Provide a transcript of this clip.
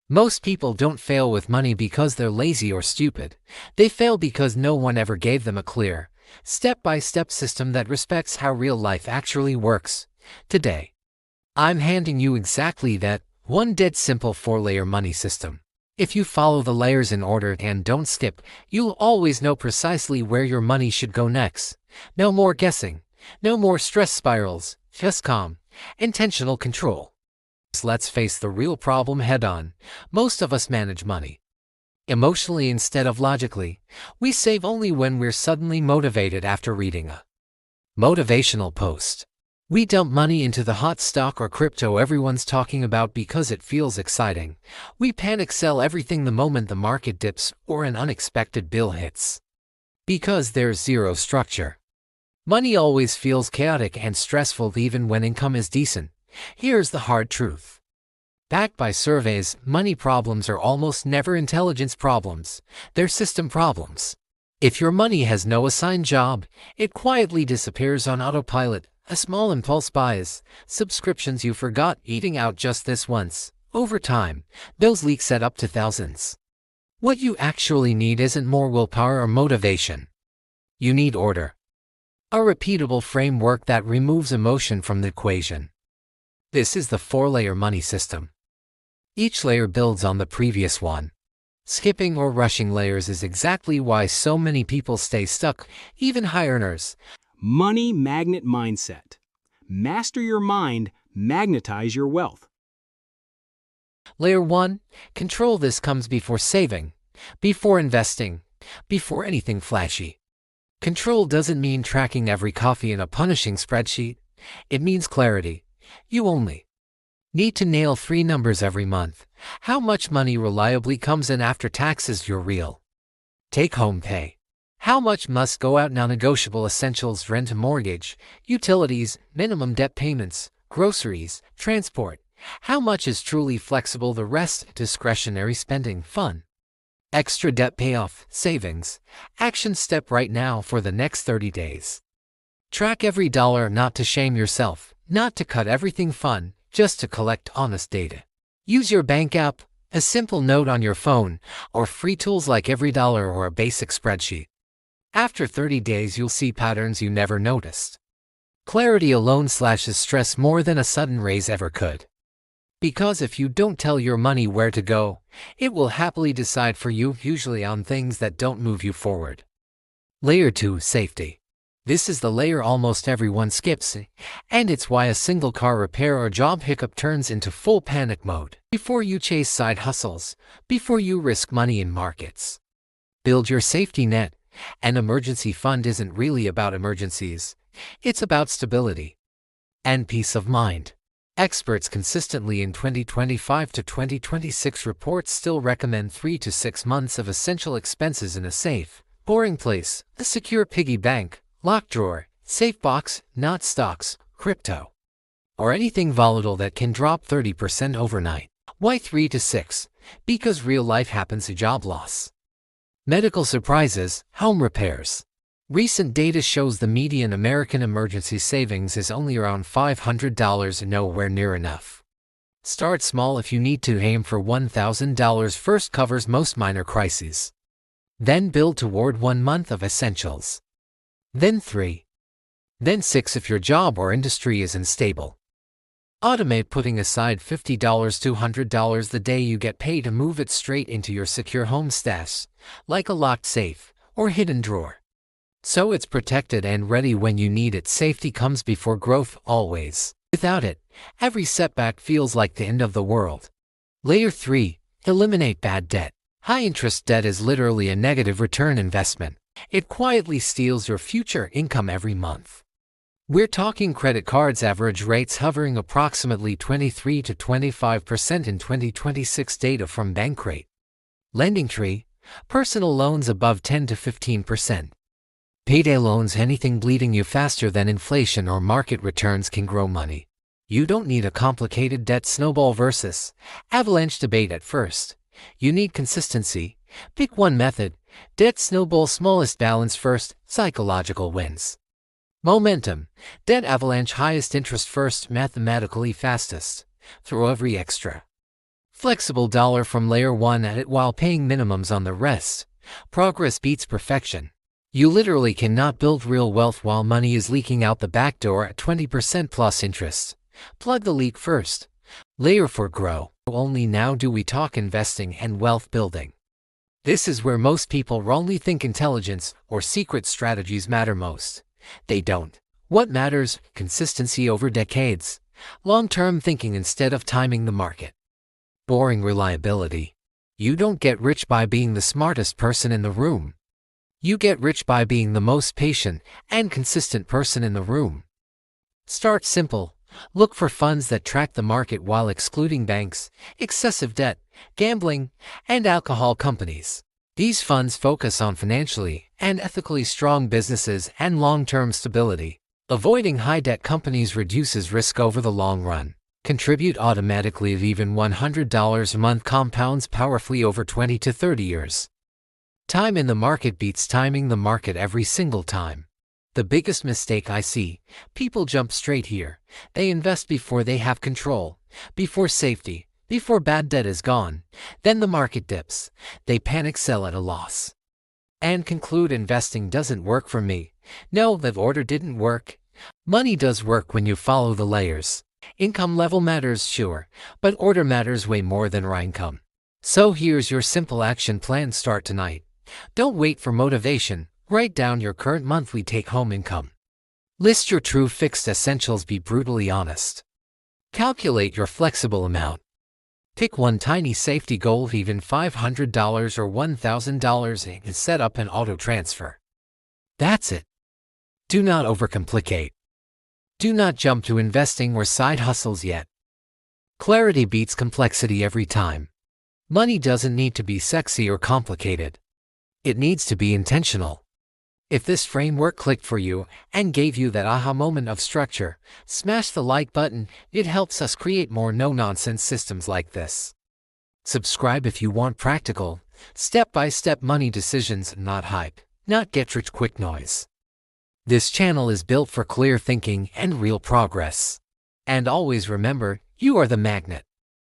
Most people don't fail with money because they're lazy or stupid. They fail because no one ever gave them a clear, step-by-step system that respects how real life actually works. Today, I'm handing you exactly that, one dead simple 4-layer money system. If you follow the layers in order and don't skip, you'll always know precisely where your money should go next. No more guessing. No more stress spirals. Just calm, intentional control. Let's face the real problem head-on. Most of us manage money emotionally instead of logically. We save only when we're suddenly motivated after reading a motivational post. We dump money into the hot stock or crypto everyone's talking about because it feels exciting. We panic sell everything the moment the market dips or an unexpected bill hits. Because there's zero structure. Money always feels chaotic and stressful even when income is decent. Here's the hard truth. Backed by surveys, money problems are almost never intelligence problems. They're system problems. If your money has no assigned job, it quietly disappears on autopilot. A small impulse buys, subscriptions you forgot, eating out just this once. Over time, those leaks add up to thousands. What you actually need isn't more willpower or motivation. You need order. A repeatable framework that removes emotion from the equation. This is the 4-layer money system. Each layer builds on the previous one. Skipping or rushing layers is exactly why so many people stay stuck, even high earners. Money magnet mindset. Master your mind, magnetize your wealth. Layer 1, control. This comes before saving, before investing, before anything flashy. Control doesn't mean tracking every coffee in a punishing spreadsheet. It means clarity. You only need to nail 3 numbers every month. How much money reliably comes in after taxes, your real take-home pay. How much must go out non-negotiable essentials, rent, mortgage, utilities, minimum debt payments, groceries, transport. How much is truly flexible, the rest discretionary spending, fun, extra debt payoff, savings. Action step right now for the next 30 days. Track every dollar, not to shame yourself, not to cut everything fun, just to collect honest data. Use your bank app, a simple note on your phone, or free tools like EveryDollar or a basic spreadsheet. After 30 days, you'll see patterns you never noticed. Clarity alone slashes stress more than a sudden raise ever could. Because if you don't tell your money where to go, it will happily decide for you, usually on things that don't move you forward. Layer 2, safety. This is the layer almost everyone skips, and it's why a single car repair or job hiccup turns into full panic mode. Before you chase side hustles, before you risk money in markets, build your safety net. An emergency fund isn't really about emergencies. It's about stability and peace of mind. Experts consistently in 2025 to 2026 reports still recommend 3 to 6 months of essential expenses in a safe, boring place, a secure piggy bank, locked drawer, safe box, not stocks, crypto, or anything volatile that can drop 30% overnight. Why 3 to 6? Because real life happens, a job loss, medical surprises, home repairs. Recent data shows the median American emergency savings is only around $500, and nowhere near enough. Start small. If you need to, aim for $1,000 first, covers most minor crises. Then build toward 1 month of essentials. Then 3. Then 6 if your job or industry is unstable. Automate putting aside $50 to $100 the day you get paid to move it straight into your secure home stash, like a locked safe or hidden drawer. So it's protected and ready when you need it. Safety comes before growth, always. Without it, every setback feels like the end of the world. Layer 3, eliminate bad debt. High-interest debt is literally a negative return investment. It quietly steals your future income every month. We're talking credit cards, average rates hovering approximately 23 to 25% in 2026 data from Bankrate. Lending tree, personal loans above 10 to 15%. Payday loans, anything bleeding you faster than inflation or market returns can grow money. You don't need a complicated debt snowball versus avalanche debate at first. You need consistency. Pick one method. Debt snowball, smallest balance first, psychological wins. Momentum. Debt avalanche, highest interest first, mathematically fastest. Throw every extra Flexible dollar from layer 1 at it while paying minimums on the rest. Progress beats perfection. You literally cannot build real wealth while money is leaking out the back door at 20% plus interest. Plug the leak first. Layer 4 grow. Only now do we talk investing and wealth building. This is where most people wrongly think intelligence or secret strategies matter most. They don't. What matters? Consistency over decades. Long-term thinking instead of timing the market. Boring reliability. You don't get rich by being the smartest person in the room. You get rich by being the most patient and consistent person in the room. Start simple. Look for funds that track the market while excluding banks, excessive debt, gambling, and alcohol companies. These funds focus on financially and ethically strong businesses and long-term stability. Avoiding high-debt companies reduces risk over the long run. Contribute automatically of even $100 a month compounds powerfully over 20 to 30 years. Time in the market beats timing the market every single time. The biggest mistake I see, people jump straight here. They invest before they have control, before safety, before bad debt is gone. Then the market dips. They panic, sell at a loss, and conclude investing doesn't work for me. No, that order didn't work. Money does work when you follow the layers. Income level matters, sure, but order matters way more than raw income. So here's your simple action plan. Start tonight. Don't wait for motivation. Write down your current monthly take-home income. List your true fixed essentials. Be brutally honest. Calculate your flexible amount. Pick one tiny safety goal, even $500 or $1,000, and set up an auto transfer. That's it. Do not overcomplicate. Do not jump to investing or side hustles yet. Clarity beats complexity every time. Money doesn't need to be sexy or complicated. It needs to be intentional. If this framework clicked for you and gave you that aha moment of structure, smash the like button. It helps us create more no-nonsense systems like this. Subscribe if you want practical, step-by-step money decisions, not hype, not get-rich-quick noise. This channel is built for clear thinking and real progress. And always remember, you are the magnet.